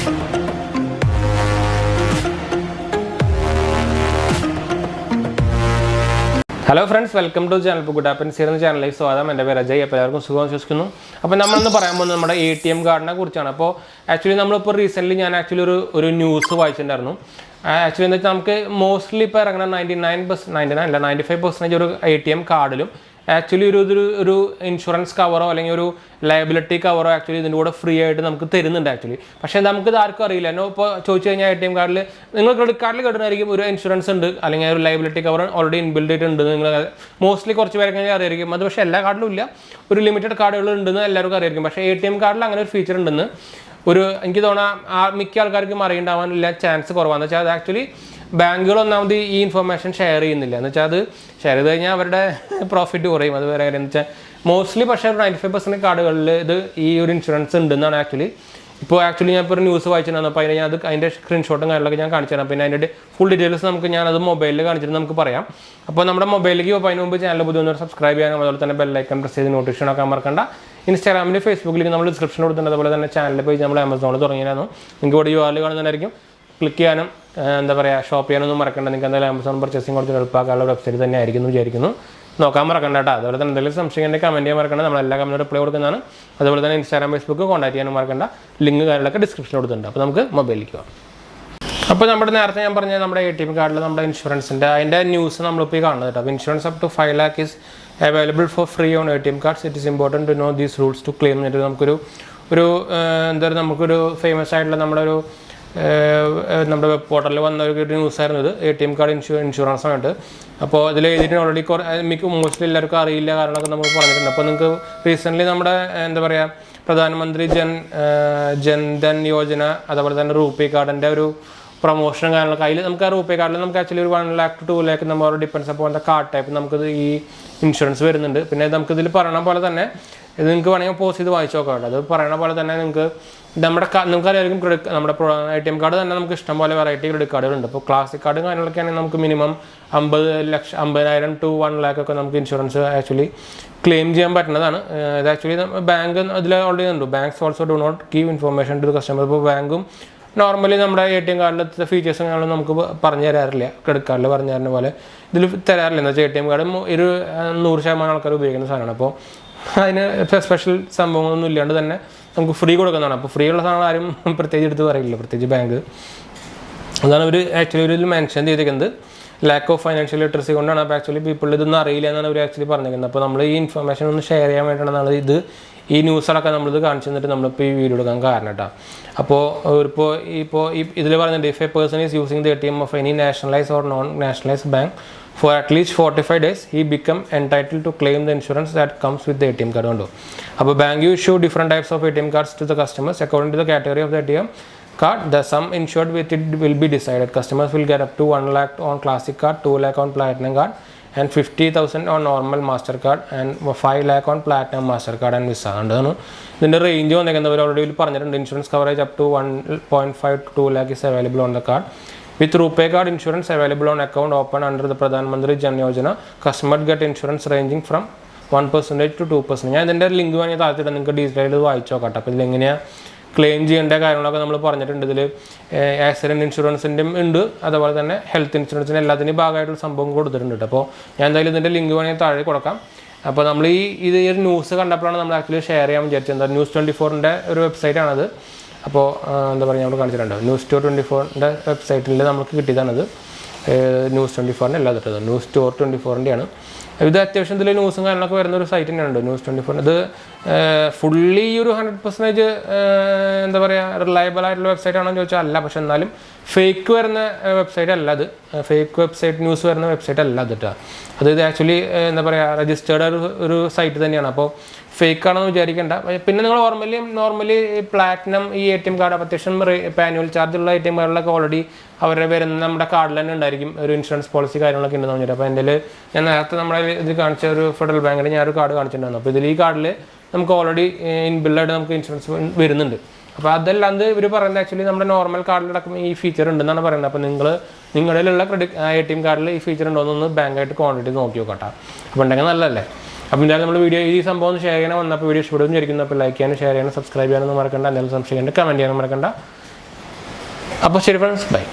Hello friends, welcome to the channel. goodhappenshereajay channel. So, I am Ajay. അപ്പോൾ നമ്മളൊന്ന് പറയാൻ പോകുന്നത് നമ്മുടെ ATM കാർഡിനെ കുറിച്ചാണ്. അപ്പോൾ ആക്ച്വലി നമ്മളിപ്പോൾ റീസെൻ്റ്ലി ഞാൻ ആക്ച്വലി ഒരു ന്യൂസ് വായിച്ചിട്ടുണ്ടായിരുന്നു. ആക്ച്വലി എന്താ വെച്ചാൽ നമുക്ക് മോസ്റ്റ്ലി ഇപ്പോൾ ഇറങ്ങുന്ന 95% ഒരു ATM കാർഡിലും ആക്ച്വലി ഒരു ഇൻഷുറൻസ് കവറോ അല്ലെങ്കിൽ ഒരു ലയബിലിറ്റി കവറോ ആക്ച്വലി ഇതിൻ്റെ കൂടെ ഫ്രീ ആയിട്ട് നമുക്ക് തരുന്നുണ്ട് ആക്ച്വലി. പക്ഷേ നമുക്കിത് ആർക്കും അറിയില്ല. ഇപ്പോൾ ചോദിച്ചു കഴിഞ്ഞാൽ ATM കാർഡിൽ നിങ്ങൾ ക്രെഡിറ്റ് കാർഡിൽ കിട്ടുന്നതായിരിക്കും ഒരു ഇൻഷുറൻസ് ഉണ്ട് അല്ലെങ്കിൽ ഒരു ലയബിലിറ്റി കവർ ഓൾറെഡി ഇൻബിൽഡ് ചെയ്തിട്ടുണ്ട്. നിങ്ങൾ മോസ്റ്റ്ലി കുറച്ച് പേരൊക്കെ അറിയായിരിക്കും. അത് പക്ഷേ എല്ലാ കാർഡിലും ഇല്ല. ഒരു ലിമിറ്റഡ് കാർഡുകൾ ഉണ്ടെന്ന് എല്ലാവർക്കും അറിയായിരിക്കും. പക്ഷേ ATM കാർഡിൽ അങ്ങനെ ഒരു ഫീച്ചർ ഉണ്ടെന്ന് എനിക്ക് തോന്നുന്ന മിക്ക ആൾക്കാർക്കും അറിയുണ്ടാവാനില്ല ചാൻസ് കുറവാണെന്ന് വെച്ചാൽ അത് ആക്ച്വലി ബാങ്കുകൾ ഒന്നാമത് ഈ ഇൻഫർമേഷൻ ഷെയർ ചെയ്യുന്നില്ല. എന്ന് വെച്ചാൽ അത് ഷെയർ ചെയ്ത് കഴിഞ്ഞാൽ അവരുടെ പ്രോഫിറ്റ് കുറയും. അത് വേറെ കാര്യം എന്ന് വെച്ചാൽ മോസ്റ്റ്ലി പക്ഷേ 95% കാർഡുകളിൽ ഇത് ഈ ഒരു ഇൻഷുറൻസ് ഉണ്ടെന്നാണ് ആക്ച്വലി. ഇപ്പോൾ ആക്ച്വലി ഞാൻ ഇപ്പോൾ ഒരു ന്യൂസ് വായിച്ചിട്ടുണ്ടായിരുന്നു. അപ്പോൾ അതിൻ്റെ സ്ക്രീൻഷോട്ടും കാര്യങ്ങളൊക്കെ ഞാൻ കാണിച്ചു തരാം. പിന്നെ അതിൻ്റെ ഫുൾ ഡീറ്റെയിൽസ് ഞാനത് മൊബൈലിൽ കാണിച്ചിട്ട് നമുക്ക് പറയാം. അപ്പോൾ നമ്മുടെ മൊബൈലിലേക്ക് ഇപ്പോൾ അതിന് മുമ്പ് ചാനൽ പുതിയ സബ്സ്ക്രൈബ് ചെയ്യാനും അതുപോലെ തന്നെ ബെല്ലൈക്കൺ പ്രസ് ചെയ്ത് നോട്ടിഫിക്കേഷൻ ഒക്കെ മറക്കണ്ട. ഇൻസ്റ്റാഗ്രാമിൽ ഫേസ്ബുക്കിലേക്ക് നമ്മൾ ഡിസ്ക്രിപ്ഷൻ കൊടുത്തിട്ടുണ്ട്. അതുപോലെ തന്നെ ചാനലിൽ പേജ് നമ്മൾ ആമസോണിൽ തുടങ്ങിയിരുന്നു. നിങ്ങൾക്ക് ഇവിടെ URL കാണുന്നതായിരിക്കും. ക്ലിക്ക് ചെയ്യാനും എന്താ പറയുക ഷോപ്പ് ചെയ്യാനൊന്നും മറക്കണ്ട. നിങ്ങൾക്ക് എന്തായാലും ആമസോൺ പർച്ചേസിംഗ് കുറച്ച് എളുപ്പമാക്കാനുള്ള വെബ്സൈറ്റ് തന്നെ ആയിരിക്കും എന്ന് വിചാരിക്കുന്നു. നോക്കാൻ മറക്കണ്ട കേട്ടോ. അതുപോലെ തന്നെ എന്തെങ്കിലും സംശയം ഉണ്ടെങ്കിൽ കമൻറ്റ് ചെയ്യാൻ മറക്കണ്ട. നമ്മളെല്ലാ കമൻറ്റും റിപ്ലൈ കൊടുക്കുന്നതാണ്. അതുപോലെ തന്നെ ഇൻസ്റ്റാഗ്രാം ഫേസ്ബുക്ക് കോൺടാക്ട് ചെയ്യാനും മറക്കണ്ട. ലിങ്ക് കാര്യങ്ങളൊക്കെ ഡിസ്ക്രിപ്ഷനിൽ കൊടുത്തിട്ടുണ്ട്. അപ്പോൾ നമുക്ക് മൊബൈലിലേക്ക് പോകാം. അപ്പോൾ നേരത്തെ ഞാൻ പറഞ്ഞ നമ്മുടെ ATM കാർഡിൽ നമ്മുടെ ഇൻഷുറൻസിൻ്റെ അതിൻ്റെ ന്യൂസ് നമ്മളിപ്പോൾ കാണുന്നത് കേട്ടോ. അപ്പോൾ insurance up to 5 lakh is available for free on ATM cards. It is important to know these rules to claim. എന്നിട്ട് നമുക്കൊരു ഫേമസ് ആയിട്ടുള്ള നമ്മുടെ വെബ് പോർട്ടലിൽ വന്ന ഒരു ന്യൂസ് ആയിരുന്നു ഇത്. ATM കാർഡ് ഇൻഷുറൻസ് ആയിട്ട്. അപ്പോൾ ഇതിൽ എഴുതിയിട്ട് ഓൾറെഡി മോസ്റ്റ്ലി എല്ലാവർക്കും അറിയില്ല കാരണമൊക്കെ നമുക്ക് പറഞ്ഞിട്ടുണ്ട്. അപ്പോൾ നിങ്ങൾക്ക് റീസെൻ്റ്ലി നമ്മുടെ എന്താ പറയുക പ്രധാനമന്ത്രി ജൻധൻ യോജന അതുപോലെ തന്നെ റൂപേ കാർഡിൻ്റെ ഒരു പ്രൊമോഷനും കാര്യങ്ങളൊക്കെ അതിൽ നമുക്ക് ആ റൂപേ കാർഡിൽ നമുക്ക് ആക്ച്വലി ഒരു 1 lakh to 2 lakh നമ്മൾ ഡിപ്പെൻസ് അപ്പോൾ കാർഡ് ടൈപ്പ് നമുക്കിത് ഈ ഇൻഷുറൻസ് വരുന്നുണ്ട്. പിന്നെ നമുക്കിതിൽ പറയണ പോലെ തന്നെ ഇത് നിങ്ങൾക്ക് വേണമെങ്കിൽ പോസ്റ്റ് ചെയ്ത് വായിച്ചു നോക്കാം. അത് പറയണ പോലെ തന്നെ നമുക്കറിയായിരിക്കും നമ്മുടെ ATM കാർഡ് തന്നെ നമുക്ക് ഇഷ്ടംപോലെ വെറൈറ്റി ക്രെഡിറ്റ് കാർഡുകളുണ്ട്. ഇപ്പോൾ ക്ലാസിക് കാർഡ് കാര്യങ്ങളൊക്കെ ആണെങ്കിൽ നമുക്ക് മിനിമം 50,000 to 1 lakh ഒക്കെ നമുക്ക് ഇൻഷുറൻസ് ആക്ച്വലി ക്ലെയിം ചെയ്യാൻ പറ്റുന്നതാണ്. ഇത് ആക്ച്വലി ബാങ്ക് അതിൽ ഓൾറെഡി ഉണ്ട്. Banks also do not give information to the customer. ഇപ്പോൾ ബാങ്കും നോർമലി നമ്മുടെ ATM കാർഡിലത്തെ ഫീച്ചേഴ്സും കാര്യങ്ങളും നമുക്ക് പറഞ്ഞു തരാറില്ല. ക്രെഡിറ്റ് കാർഡിൽ പറഞ്ഞു തരുന്ന പോലെ ഇതിൽ തരാറില്ല. എന്ന് വെച്ചാൽ ATM കാർഡ് ഒരു 100% ആൾക്കാർ ഉപയോഗിക്കുന്ന സാധനമാണ്. അപ്പോൾ അതിന് സ്പെഷ്യൽ സംഭവങ്ങളൊന്നും ഇല്ലാണ്ട് തന്നെ നമുക്ക് ഫ്രീ കൊടുക്കുന്നതാണ്. അപ്പോൾ ഫ്രീ ഉള്ള സാധനങ്ങൾ ആരും പ്രത്യേകിച്ച് എടുത്ത് പറയില്ല, പ്രത്യേകിച്ച് ബാങ്ക്. അതാണ് അവർ ആക്ച്വലി ഒരു മെൻഷൻ ചെയ്തിരിക്കുന്നത്. ലാക്ക് ഓഫ് ഫൈനാൻഷ്യൽ ലിറ്ററസി കൊണ്ടാണ്. അപ്പോൾ ആക്ച്വലി പീപ്പിൾ ഇതൊന്നും അറിയില്ല എന്നാണ് അവർ ആക്ച്വലി പറഞ്ഞിരിക്കുന്നത്. അപ്പോൾ നമ്മൾ ഈ ഇൻഫർമേഷൻ ഒന്ന് ഷെയർ ചെയ്യാൻ വേണ്ടിയിട്ടാണ് ഈ ന്യൂസുകളൊക്കെ നമ്മളിത് കാണിച്ചു തന്നിട്ട് നമ്മളിപ്പോൾ ഈ വീഡിയോ എടുക്കാൻ കാരണം കേട്ടോ. അപ്പോൾ ഇപ്പോൾ ഇതിൽ പറയുന്നുണ്ട് if A person is using the ATM of any nationalise or non nationalise bank for at least 45 days, he become entitled to claim the insurance that comes with the ATM card. അപ്പോൾ bank issue different types of ATM cards to the customers according to the category of the ATM card. The sum insured with it will be decided. Customers will get up to 1 lakh on classic card, 2 lakh on platinum card, and 50,000 on normal master card, and 5 lakh on platinum master card and visa. അതാണ് ഇതിൻ്റെ range വന്നേക്കുന്നത്. Already പറഞ്ഞിട്ടുണ്ട് insurance coverage up to 1.5 to 2 lakh is available on the card. With RuPay card insurance available on account open under the Pradhan Mantri Jan Yojana, customer get insurance ranging from 1% to 2%. ഞാൻ ഇതിൻ്റെ link വേണമെങ്കിൽ താഴ്ത്തിട്ട് നിങ്ങൾക്ക് detail വായിച്ചു നോക്കട്ടെ. അപ്പോൾ ഇതിലെങ്ങനെയാണ് claim ചെയ്യേണ്ട കാര്യങ്ങളൊക്കെ നമ്മൾ പറഞ്ഞിട്ടുണ്ട്. ഇതിൽ ആക്സിഡൻറ്റ് ഇൻഷുറൻസിൻ്റെയും ഉണ്ട്, അതുപോലെ തന്നെ ഹെൽത്ത് ഇൻഷുറൻസിൻ്റെ എല്ലാത്തിൻ്റെയും ഭാഗമായിട്ടുള്ള സംഭവം കൊടുത്തിട്ടുണ്ട്. അപ്പോൾ ഞാൻ എന്തായാലും ഇതിൻ്റെ ലിങ്ക് വേണമെങ്കിൽ താഴെ കൊടുക്കാം. അപ്പോൾ നമ്മൾ ഈ ഒരു ന്യൂസ് കണ്ടപ്പോഴാണ് നമ്മൾ ആക്ച്വലി ഷെയർ ചെയ്യാൻ വിചാരിച്ചത്. എന്താ News24ൻ്റെ ഒരു വെബ്സൈറ്റാണത്. അപ്പോൾ എന്താ പറയുക നമ്മൾ കാണിച്ചിട്ടുണ്ട്. News24ൻ്റെ വെബ്സൈറ്റിൽ നമുക്ക് കിട്ടിയതാണത്. News24ൻ്റെ അല്ല കേട്ടത്, News24ൻ്റെയാണ്. ഇത് അത്യാവശ്യം ഇതിൽ ന്യൂസും കാര്യങ്ങളൊക്കെ വരുന്ന ഒരു സൈറ്റ് തന്നെയാണ് News24. ഇത് ഫുള്ളി ഒരു 100% എന്താ പറയുക റിലയബിൾ ആയിട്ടുള്ള വെബ്സൈറ്റ് ആണെന്ന് ചോദിച്ചാൽ അല്ല. പക്ഷെ എന്നാലും ഫേക്ക് വരുന്ന വെബ്സൈറ്റ് അല്ല അത്. ഫേക്ക് വെബ്സൈറ്റ് ന്യൂസ് വരുന്ന വെബ്സൈറ്റ് അല്ല അത് കേട്ടോ. ഇത് ആക്ച്വലി എന്താ പറയുക രജിസ്റ്റേർഡ് ഒരു സൈറ്റ് തന്നെയാണ്. അപ്പോൾ ഫേക്ക് ആണെന്ന് വിചാരിക്കേണ്ട. പിന്നെ നിങ്ങൾ നോർമലി പ്ലാറ്റിനം ഈ ATM കാർഡ് അത്യാവശ്യം ആനുവൽ ചാർജുള്ള ATM കാർഡിലൊക്കെ ഓൾറെഡി അവരുടെ വരുന്ന നമ്മുടെ കാർഡിൽ തന്നെ ഉണ്ടായിരിക്കും ഒരു ഇൻഷുറൻസ് പോളിസി കാര്യങ്ങളൊക്കെ ഉണ്ടെന്ന് പറഞ്ഞിട്ട്. അപ്പോൾ എൻ്റെ ഞാൻ നേരത്തെ നമ്മുടെ ഇത് കാണിച്ച ഒരു ഫെഡറൽ ബാങ്കിൻ്റെ ഞാനൊരു കാർഡ് കാണിച്ചിട്ടുണ്ടായിരുന്നു. അപ്പോൾ ഈ കാർഡിൽ നമുക്ക് ഓൾറെഡി ഇൻബിൽഡായിട്ട് നമുക്ക് ഇൻഷുറൻസ് വരുന്നുണ്ട്. അപ്പോൾ അതല്ലാണ്ട് ഇവർ പറയുന്നത് ആക്ച്വലി നമ്മുടെ നോർമൽ കാർഡിലടക്കം ഈ ഫീച്ചർ ഉണ്ടെന്നാണ് പറയുന്നത്. അപ്പോൾ നിങ്ങളുടെയുള്ള ATM കാർഡിൽ ഈ ഫീച്ചർ ഉണ്ടോയെന്നൊന്ന് ബാങ്കായിട്ട് കോൺടാക്ട് ചെയ്ത് നോക്കി നോക്കട്ടെ. അപ്പോൾ ഉണ്ടെങ്കിൽ നല്ലതല്ലേ. അപ്പോൾ എന്തായാലും നമ്മൾ വീഡിയോ ഈ സംഭവം ഷെയർ ചെയ്യാൻ വന്നപ്പോൾ വീഡിയോ ഇഷ്ടപ്പെടുന്നു വിചാരിക്കുന്നു. അപ്പോൾ ലൈക്ക് ചെയ്യാനും ഷെയർ ചെയ്യാനും സബ്സ്ക്രൈബ് ചെയ്യാനൊന്നും മറക്കണ്ട. എന്തെങ്കിലും സംശയം കമൻറ്റ് ചെയ്യാനും മറക്കണ്ട. അപ്പോൾ ശരി ഫ്രണ്ട്സ്, ബൈ.